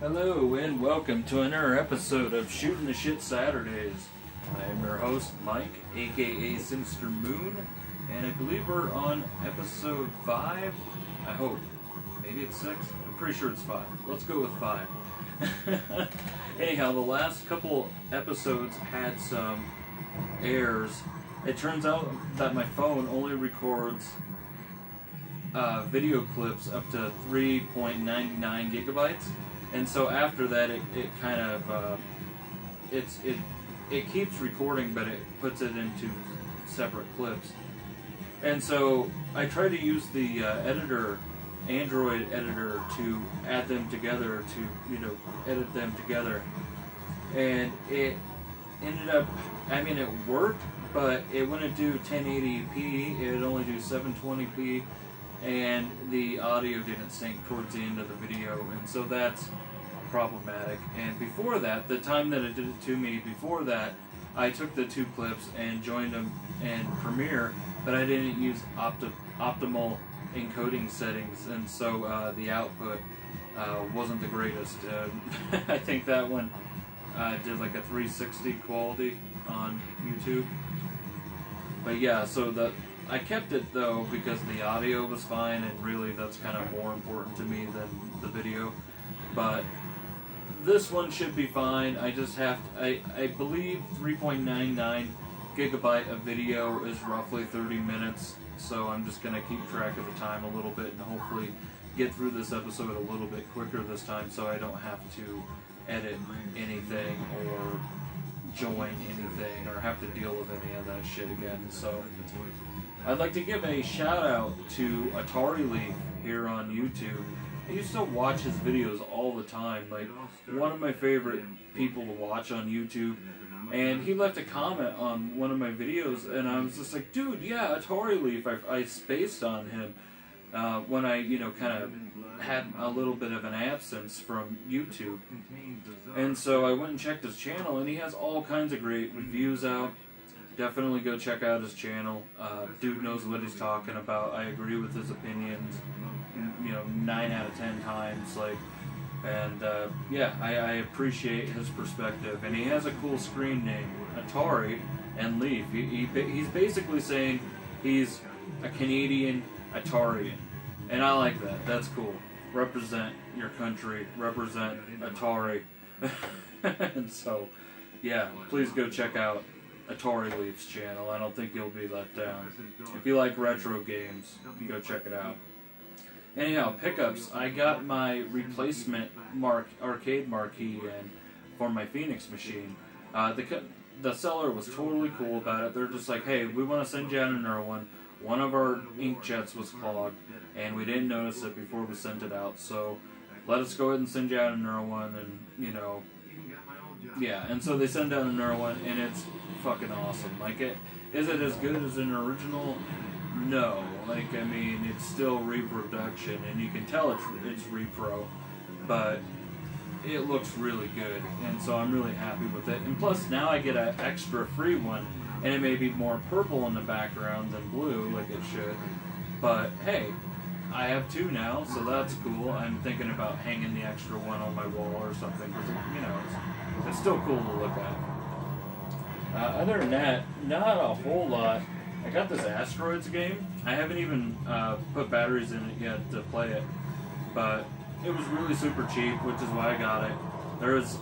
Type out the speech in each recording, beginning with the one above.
Hello and welcome to another episode of Shooting the Shit Saturdays. I am your host Mike, aka Sinistermoon, and I believe we're on episode 5. I hope. Maybe it's 6? I'm pretty sure it's 5. Let's go with 5. Anyhow, the last couple episodes had some errors. It turns out that my phone only records video clips up to 3.99 gigabytes. And so after that, it kind of it keeps recording, but it puts it into separate clips. And so I tried to use the Android editor, to add them together, to edit them together, and it ended up. I mean, it worked, but it wouldn't do 1080p. It would only do 720p. And the audio didn't sync towards the end of the video, and so that's problematic. And before that, the time that it did it to me, before that, I took the two clips and joined them in Premiere, but I didn't use optimal encoding settings, and so the output wasn't the greatest. I think that one did like a 360 quality on YouTube. But yeah, so I kept it though because the audio was fine, and really that's kind of more important to me than the video. But this one should be fine. I just have to, I believe 3.99 gigabyte of video is roughly 30 minutes, so I'm just going to keep track of the time a little bit and hopefully get through this episode a little bit quicker this time, so I don't have to edit anything or join anything or have to deal with any of that shit again. So I'd like to give a shout out to Atari Leaf here on YouTube. I used to watch his videos all the time, like one of my favorite people to watch on YouTube, and he left a comment on one of my videos, and I was just like, dude, yeah, Atari Leaf. I spaced on him when I, kind of had a little bit of an absence from YouTube, and so I went and checked his channel, and he has all kinds of great reviews out. Definitely go check out his channel. Dude knows what he's talking about. I agree with his opinions, 9 out of 10 times. I appreciate his perspective. And he has a cool screen name, Atari and Leaf. He's basically saying he's a Canadian Atarian. And I like that. That's cool. Represent your country. Represent Atari. And so, yeah, please go check out Atari Leaf's channel. I don't think you'll be let down. If you like retro games, go check it out. Anyhow, pickups. I got my replacement arcade marquee in for my Phoenix machine. The seller was totally cool about it. They're just like, hey, we want to send you out another one. One of our inkjets was clogged, and we didn't notice it before we sent it out, so let us go ahead and send you out another one, and, yeah, and so they send out another one, and it's fucking awesome. Is it as good as an original? No. It's still reproduction, and you can tell it's repro, but it looks really good, and so I'm really happy with it. And plus, now I get an extra free one, and it may be more purple in the background than blue, like it should, but hey, I have two now, so that's cool. I'm thinking about hanging the extra one on my wall or something, because it's still cool to look at. Other than that, not a whole lot. I got this Asteroids game. I haven't even put batteries in it yet to play it, but it was really super cheap, which is why I got it. There was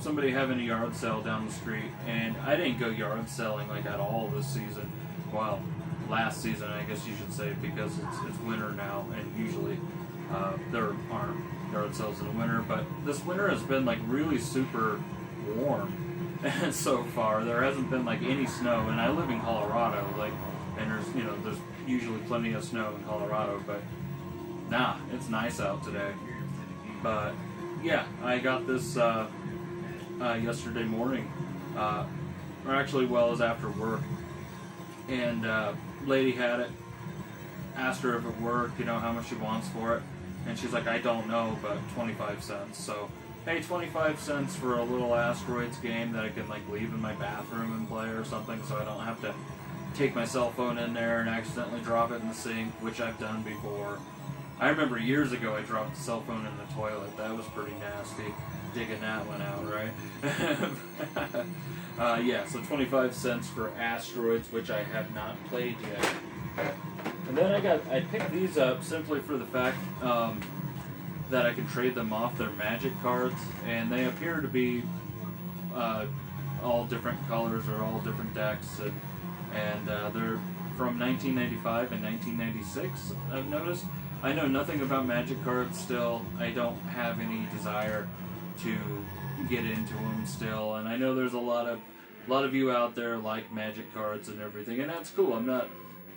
somebody having a yard sale down the street, and I didn't go yard selling at all this season. Well, last season, I guess you should say, because it's winter now, and usually there aren't yard sales in the winter, but this winter has been really super warm. And so far, there hasn't been any snow, and I live in Colorado, and there's usually plenty of snow in Colorado, but nah, it's nice out today. But yeah, I got this yesterday morning, or actually, it was after work, and lady had it. Asked her if it worked, how much she wants for it, and she's like, I don't know, but 25 cents. So. Hey, 25 cents for a little Asteroids game that I can leave in my bathroom and play or something, so I don't have to take my cell phone in there and accidentally drop it in the sink, which I've done before. I remember years ago I dropped a cell phone in the toilet. That was pretty nasty. Digging that one out, right? Yeah, so 25 cents for Asteroids, which I have not played yet. And then I picked these up simply for the fact that I can trade them off their Magic cards, and they appear to be all different colors or all different decks, and they're from 1995 and 1996, I've noticed. I know nothing about Magic cards still. I don't have any desire to get into them still, and I know there's a lot of you out there like Magic cards and everything, and that's cool. I'm not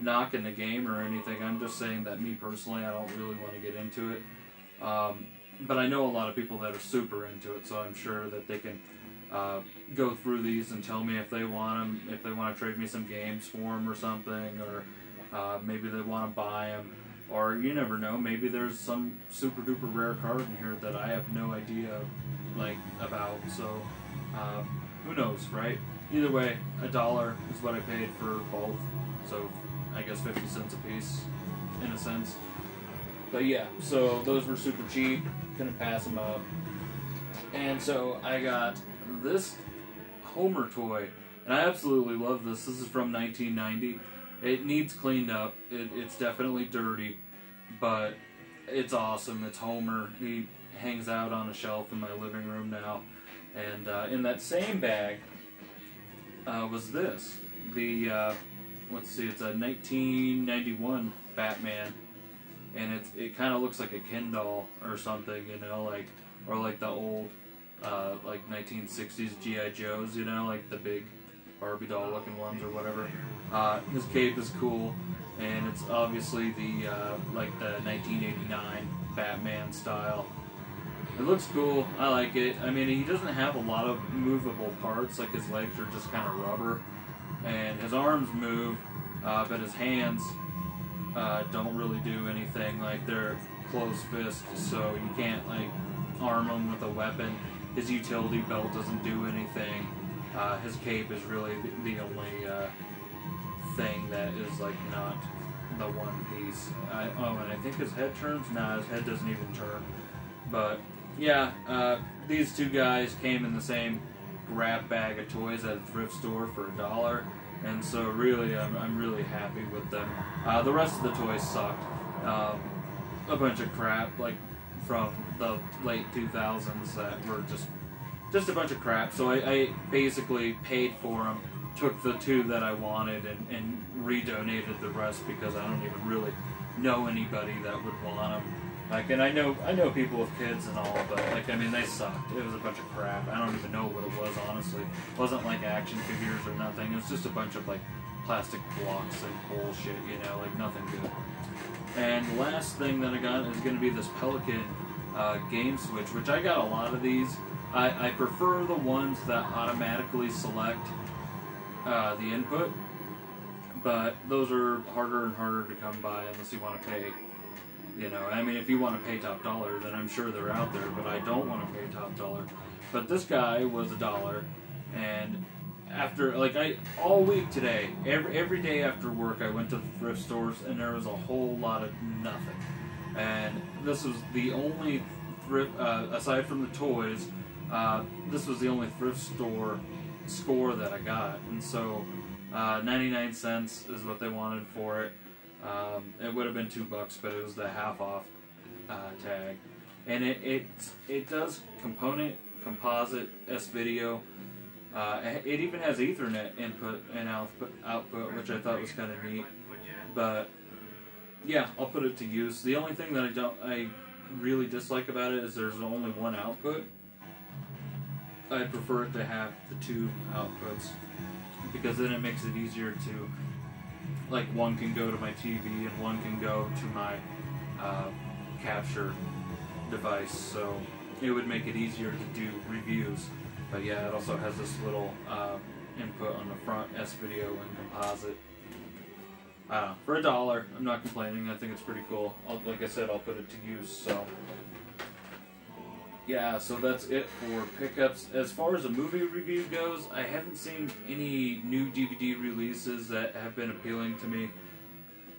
knocking the game or anything. I'm just saying that me personally, I don't really want to get into it. But I know a lot of people that are super into it, so I'm sure that they can go through these and tell me if they want them, if they want to trade me some games for them or something, or maybe they want to buy them, or you never know, maybe there's some super duper rare card in here that I have no idea about, so who knows, right? Either way, $1 is what I paid for both, so I guess 50 cents a piece in a sense. But yeah, so those were super cheap, couldn't pass them up. And so I got this Homer toy, and I absolutely love this. This is from 1990. It needs cleaned up. It's definitely dirty, but it's awesome. It's Homer. He hangs out on a shelf in my living room now. And in that same bag was this. Let's see, it's a 1991 Batman. And it kind of looks like a Ken doll or something, you know, or like the old, 1960s G.I. Joes, you know, like the big Barbie doll looking ones or whatever. His cape is cool, and it's obviously the 1989 Batman style. It looks cool. I like it. I mean, he doesn't have a lot of movable parts, like his legs are just kind of rubber, and his arms move, but his hands don't really do anything. Like, they're closed fists, so you can't arm him with a weapon. His utility belt doesn't do anything. His cape is really the only thing that is not the one piece. And I think his head turns. Nah, his head doesn't even turn. But yeah, these two guys came in the same grab bag of toys at a thrift store for $1. And so really, I'm really happy with them. The rest of the toys sucked. A bunch of crap, from the late 2000s that were just a bunch of crap. So I basically paid for them, took the two that I wanted, and redonated the rest because I don't even really know anybody that would want them. And I know people with kids and all, but they sucked. It was a bunch of crap. I don't even know what it was, honestly. It wasn't like action figures or nothing. It was just a bunch of plastic blocks and bullshit, you know, nothing good. And the last thing that I got is going to be this Pelican game switch, which I got a lot of these. I prefer the ones that automatically select the input, but those are harder and harder to come by unless you want to pay. You know, if you want to pay top dollar, then I'm sure they're out there, but I don't want to pay top dollar. But this guy was $1, and after, all week today, every day after work, I went to the thrift stores, and there was a whole lot of nothing. And this was the only thrift, aside from the toys, this was the only thrift store score that I got. And so, 99 cents is what they wanted for it. It would have been $2, but it was the half off tag, and it does composite S-video. It even has Ethernet input and output, which I thought was kind of neat. But yeah, I'll put it to use. The only thing that I really dislike about it is there's only one output. I prefer it to have the two outputs because then it makes it easier to. One can go to my TV and one can go to my capture device, so it would make it easier to do reviews. But yeah, it also has this little input on the front, S-video and composite. For $1, I'm not complaining. I think it's pretty cool. Like I said, I'll put it to use. So yeah, so that's it for pickups. As far as a movie review goes, I haven't seen any new DVD releases that have been appealing to me,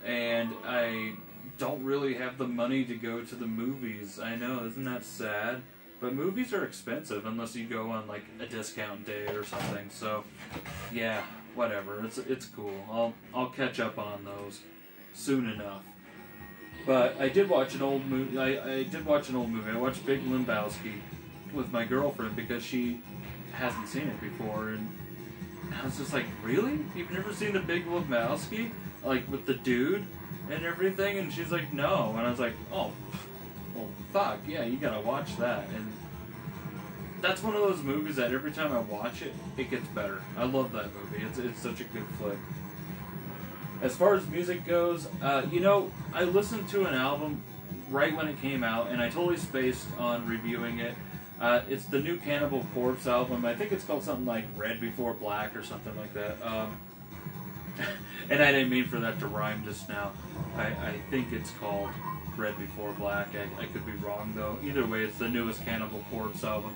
and I don't really have the money to go to the movies. I know, isn't that sad? But movies are expensive unless you go on like a discount day or something. So, yeah, whatever. It's cool. I'll catch up on those soon enough. But I did watch an old movie. I did watch an old movie. I watched Big Lebowski with my girlfriend because she hasn't seen it before, and I was just like, really? You've never seen the Big Lebowski? Like with the dude and everything? And she's like, no. And I was like, oh, well, fuck, yeah, you gotta watch that. And that's one of those movies that every time I watch it, it gets better. I love that movie. It's such a good flick. As far as music goes, I listened to an album right when it came out, and I totally spaced on reviewing it. It's the new Cannibal Corpse album. I think it's called something like Red Before Black or something like that. And I didn't mean for that to rhyme just now. I think it's called Red Before Black. I could be wrong, though. Either way, it's the newest Cannibal Corpse album.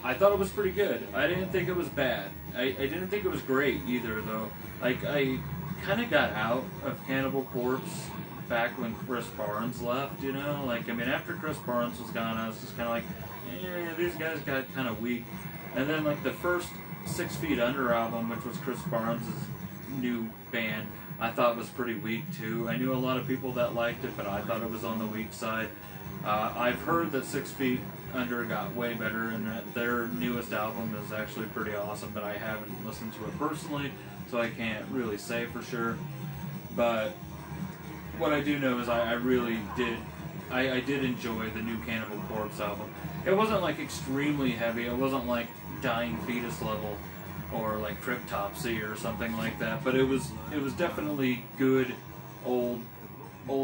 I thought it was pretty good. I didn't think it was bad. I didn't think it was great either, though. Like, I kind of got out of Cannibal Corpse back when Chris Barnes left, you know? Like, I mean, after Chris Barnes was gone, I was just kind of like, these guys got kind of weak. And then, like, the first 6 Feet Under album, which was Chris Barnes' new band, I thought was pretty weak, too. I knew a lot of people that liked it, but I thought it was on the weak side. I've heard that 6 Feet Under got way better, and that their newest album is actually pretty awesome, but I haven't listened to it personally, so I can't really say for sure. But what I do know is I really did I did enjoy the new Cannibal Corpse album. It wasn't like extremely heavy, it wasn't like Dying Fetus level or like Cryptopsy or something like that, but it was definitely good old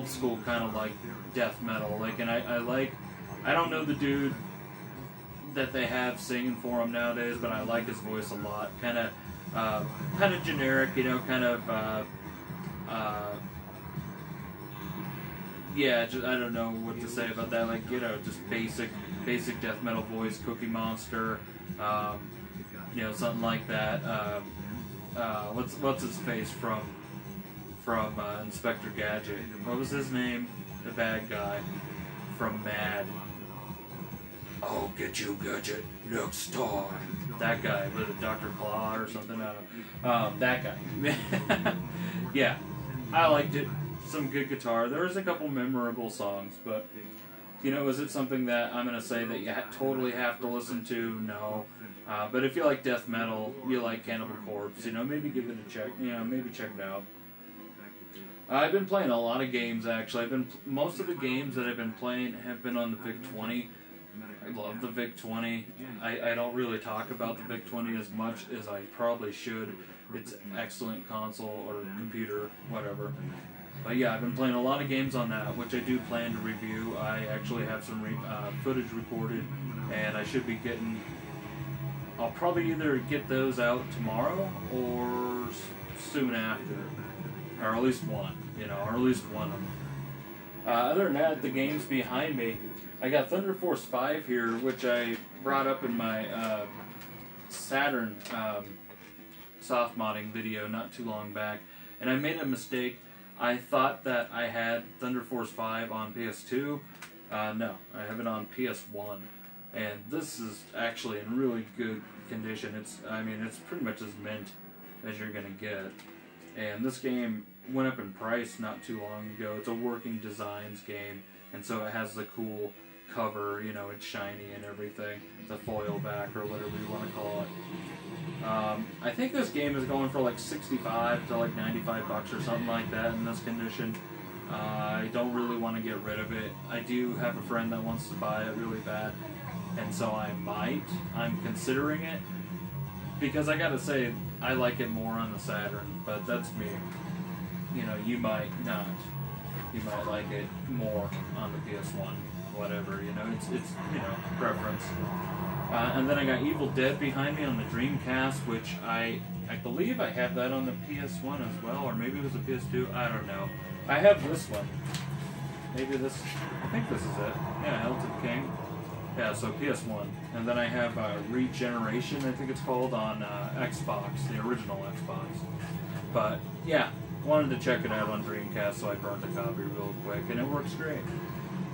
school kind of like death metal. Like, and I don't know the dude that they have singing for them nowadays, but I like his voice a lot. Kind of generic, you know, kind of yeah, just, I don't know what to say about that. Like, you know, just basic death metal voice, Cookie Monster, you know, something like that. What's his face from Inspector Gadget? What was his name? The bad guy from Mad. Oh, get you, Gadget, next time. That guy, was it Dr. Claw or something? I don't know. That guy. Yeah, I liked it. Some good guitar. There was a couple memorable songs, but, you know, is it something that I'm going to say that you totally have to listen to? No. But if you like death metal, you like Cannibal Corpse, you know, maybe give it a check. You know, maybe check it out. I've been playing a lot of games, actually. Most of the games that I've been playing have been on the VIC-20. I love the VIC-20. I don't really talk about the VIC-20 as much as I probably should. It's an excellent console or computer, whatever. But yeah, I've been playing a lot of games on that, which I do plan to review. I actually have some footage recorded, and I should be getting... I'll probably either get those out tomorrow or soon after. Or at least one, you know, or at least one of them. Other than that, the games behind me, I got Thunder Force 5 here, which I brought up in my Saturn soft modding video not too long back, and I made a mistake. I thought that I had Thunder Force 5 on PS2. No, I have it on PS1, and this is actually in really good condition. It's pretty much as mint as you're gonna get. And this game went up in price not too long ago. It's a Working Designs game, and so it has the cool cover, you know, it's shiny and everything, the foil back or whatever you want to call it. I think this game is going for like 65 to like 95 bucks or something like that in this condition. I don't really want to get rid of it. I do have a friend that wants to buy it really bad, and so I'm considering it, because I gotta say, I like it more on the Saturn, but that's me. You know, you might not. You might like it more on the PS1. Whatever, you know, it's you know, preference. And then I got Evil Dead behind me on the Dreamcast, which I believe I have that on the PS1 as well, or maybe it was a PS2, I don't know. I have this one. Maybe this, I think this is it. Yeah, Hell to the King. Yeah, so PS1. And then I have Regeneration, I think it's called, on Xbox, the original Xbox. But, yeah, wanted to check it out on Dreamcast, so I burnt a copy real quick, and it works great.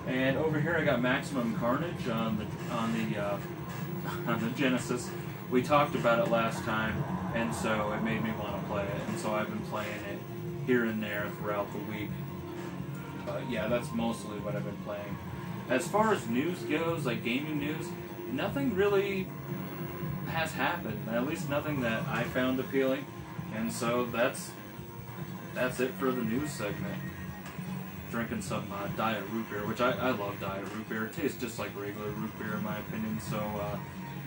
And over here I got Maximum Carnage on the Genesis. We talked about it last time, and so it made me want to play it, and so I've been playing it here and there throughout the week. But yeah, that's mostly what I've been playing. As far as news goes, like gaming news, nothing really has happened. At least nothing that I found appealing. And so that's it for the news segment. Drinking some Diet root beer, which I love Diet root beer. It tastes just like regular root beer in my opinion. So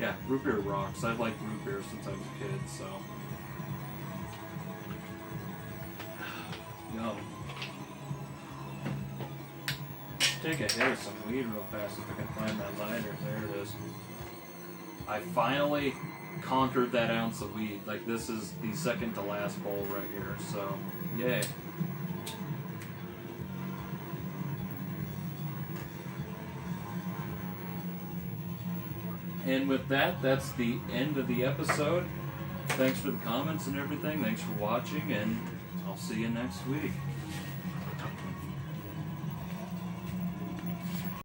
yeah, root beer rocks. I've liked root beer since I was a kid. So yum. Take a hit of some weed real fast if I can find that lighter. There it is. I finally conquered that ounce of weed. Like, this is the second to last bowl right here, so yay. And with that, that's the end of the episode. Thanks for the comments and everything. Thanks for watching, and I'll see you next week.